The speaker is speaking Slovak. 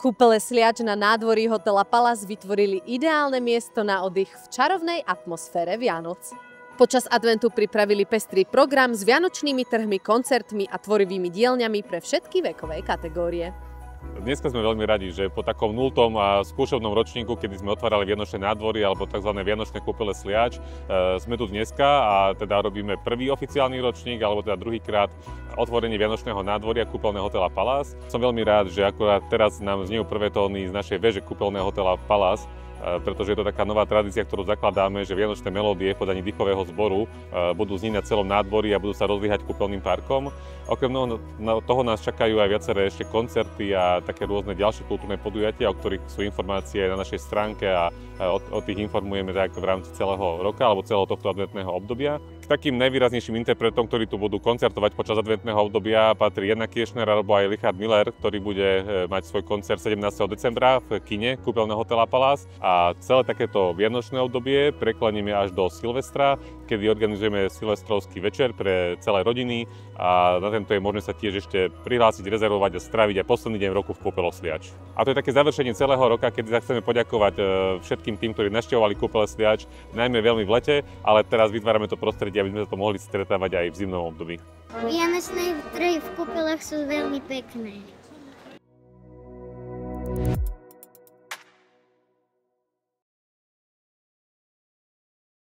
Kúpele Sliač na nádvorí hotela Palace vytvorili ideálne miesto na oddych v čarovnej atmosfére Vianoc. Počas adventu pripravili pestrý program s vianočnými trhmi, koncertmi a tvorivými dielňami pre všetky vekové kategórie. Dneska sme veľmi radi, že po takom 0. a skúšovnom ročníku, kedy sme otvárali vianočné nádvory alebo tzv. Vianočné kúpele Sliač, sme tu dneska a teda robíme prvý oficiálny ročník, alebo teda druhýkrát otvorenie vianočného nádvoria kúpeľného hotela Palace. Som veľmi rád, že akurát teraz nám znejú prvé tóny z našej veže kúpeľného hotela Palace, pretože je to taká nová tradícia, ktorú zakladáme, že vianočné melódie v podaní dýchového zboru budú znieť na celom nádvorí a budú sa rozvíhať kúpeľným parkom. Okrem toho nás čakajú aj viaceré ešte koncerty a také rôzne ďalšie kultúrne podujatia, o ktorých sú informácie na našej stránke a o tých informujeme tak v rámci celého roka alebo celého tohto adventného obdobia. K takým najvýraznejším interpretom, ktorí tu budú koncertovať počas adventného obdobia, patrí Jana Kiršner alebo aj Richard Miller, ktorý bude mať svoj koncert 17. decembra v kine kúpeľného hotela Palace. A celé takéto vianočné obdobie preklonieme až do Silvestra, kedy organizujeme silvestrovský večer pre celé rodiny a na tento je možné sa tiež ešte prihlásiť, rezervovať a stráviť aj posledný deň roku v kúpele Sliač. A to je také završenie celého roka, kedy sa chceme poďakovať všetkým tým, ktorí navštevovali kúpele Sliač, najmä veľmi v lete, ale teraz vytvárame to prostredie, aby sme sa to mohli stretávať aj v zimnom období. Vianočné trhy v kúpeľach sú veľmi pekné.